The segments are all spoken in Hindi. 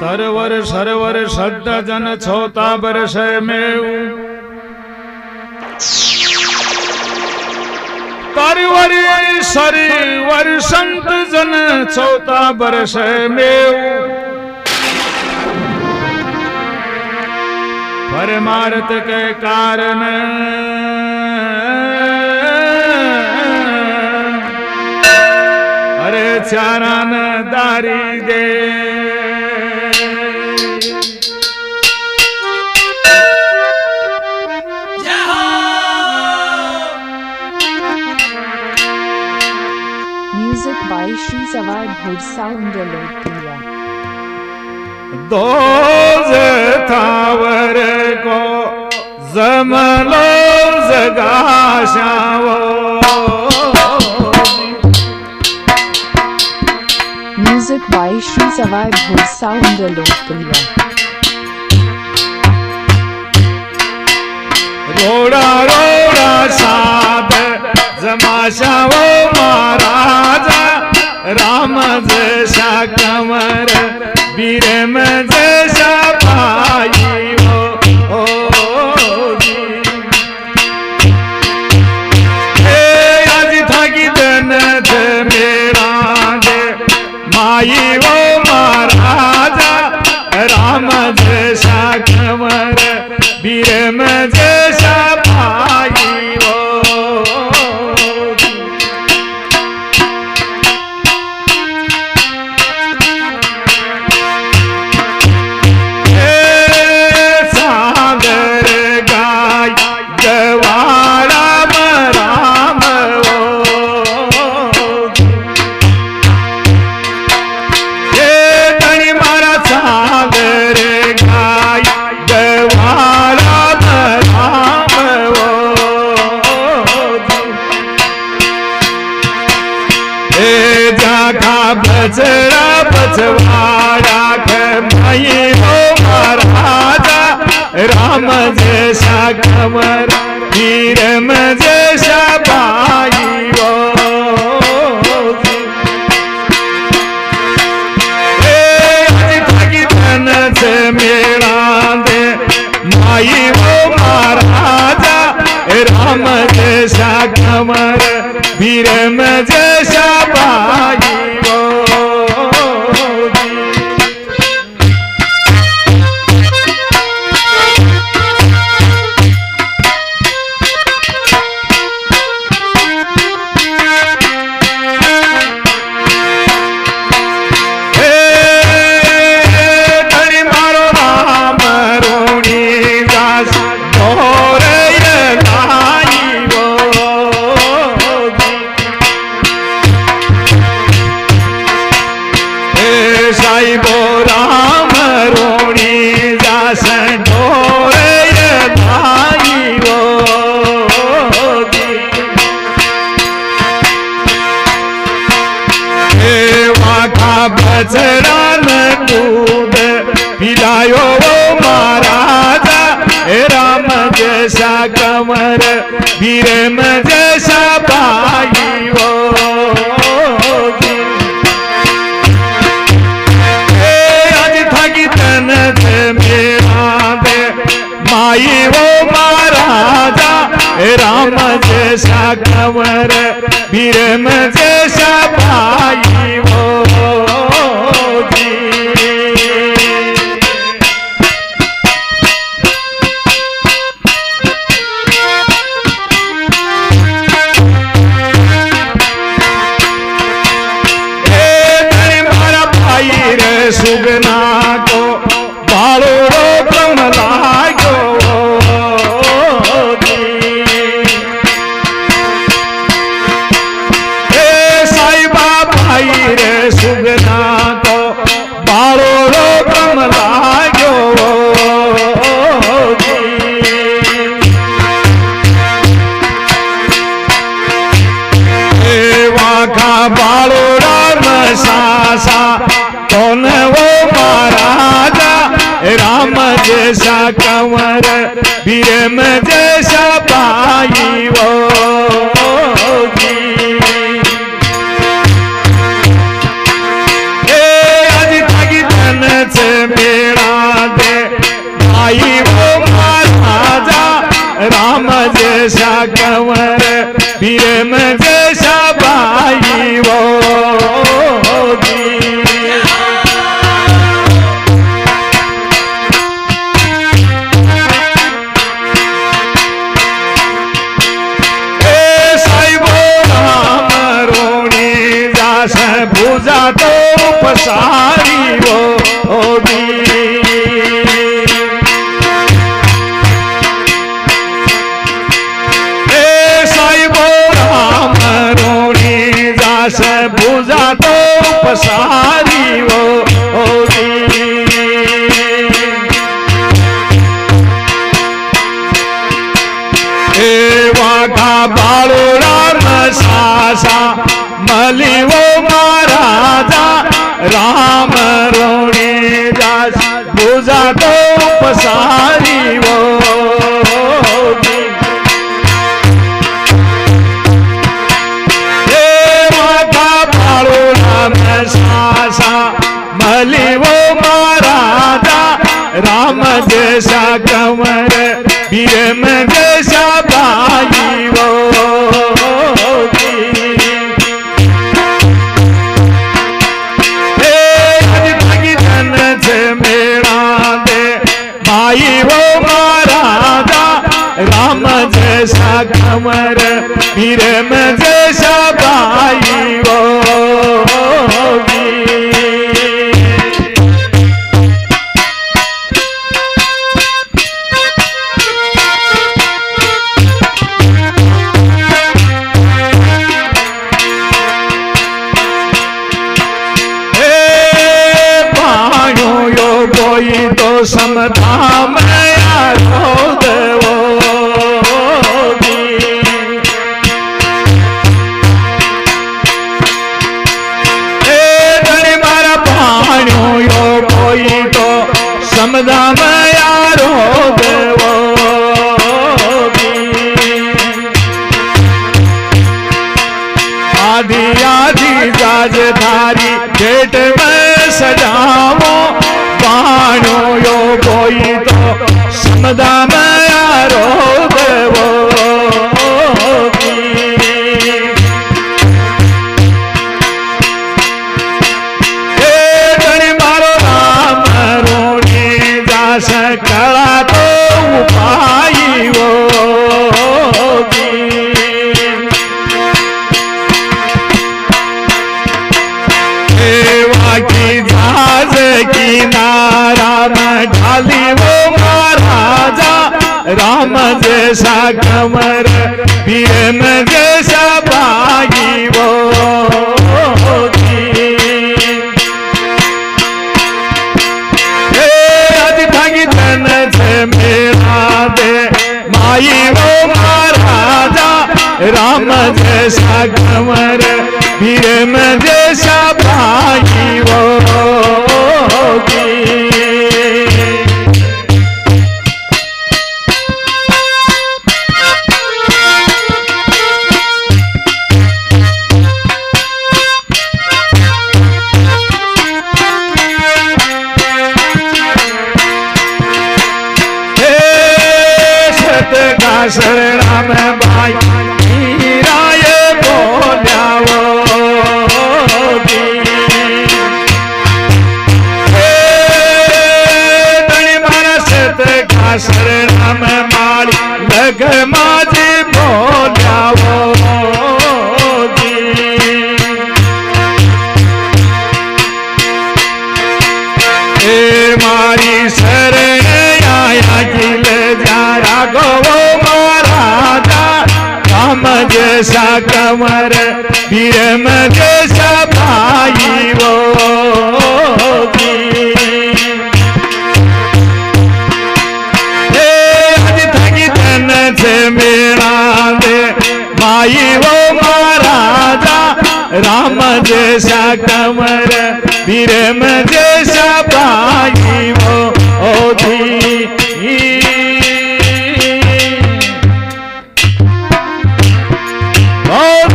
तरवर सरवर सद्द जन छोता बरस में तरवर सरवर संत जन छोता बरस में परमार्थ के कारण अरे चारान दारी दे Music by Shri Sawar Bhoj Sound Lokpriya. दो थावर को जमलो जगाशावो Music by Shri Sawar Bhoj Sound Lokpriya. रोड़ा रोड़ा साध जमाशावो महाराजा राम जैसा कमर वीर में जैसा भाई हो आज थकी दिन मेरा दे माई वो महाराजा राम जैसा कमर वीर में जैसा भाई हो बचड़ा बचवाड़ा के भाई हो महाराजा राम जैसा कमर वीर में जैसा भाई हो धन से मेरा दे माई हो महाराजा राम जैसा कमर वीर में जैसा भाई बचड़ा न दूध पिलायो वो महाराजा राम जैसा कमर वीर में जैसा भाई हो आज थकी तन से मेरा दे माई वो महाराजा राम जैसा कमर वीर में जैसा भाई हो सुगना को बालो रोकम लागो साईबा भाई रे सुगना को बालो रोकम लागो वाखा बालो राम सासा कौन वो महाराजा राम जैसा कंवर वीर में जैसा भाई वो आज थकी तन से जैसा कंवर भीम जैसा भाई वो भूजा तो पसारी वो होगी साईबो राम रोणी जास भूजा तो पसारी वो होगी वाघा बाळो राम सासा मली वो महाराजा राम रोणी दास भुजा तो पसारी वो माता बाळो राम सासा मली वो महाराजा राम जैसा कंवर भीम जैसा भाई वो भाई वो महाराजा राम जैसा कंवर भीम जैसा भाई वो कोई तो समधाम यारो देवो धनी मारा पाणो यो कोई तो समधाम यारो देवो आदि आदि जाज धारी जेठ में सजावो पाणो यो कोई तो समदाम यारो देवो गणी मारो राम रोणी जास कला तो उपाई वो की जहाज किनारा में ढाली वो महाराजा राम जैसा कंवर भीम जैसा भाई वो अधिभागी धन से मेरा दे माई वो महाराजा राम जैसा कंवर भीम जैसा भाई वो शरण में भाई राय बोल्या वो शरण में मारी लग माझी बोल्या वो मारी शरण आया गिल जा राघो महाराजा राम जैसा कंवर भीम जैसा भाई वो मेरा दे माई वो महाराजा राम जैसा कंवर भीम जैसा भाई वो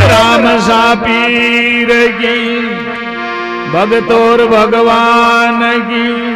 राम सा पीर की भगतोर भगवान की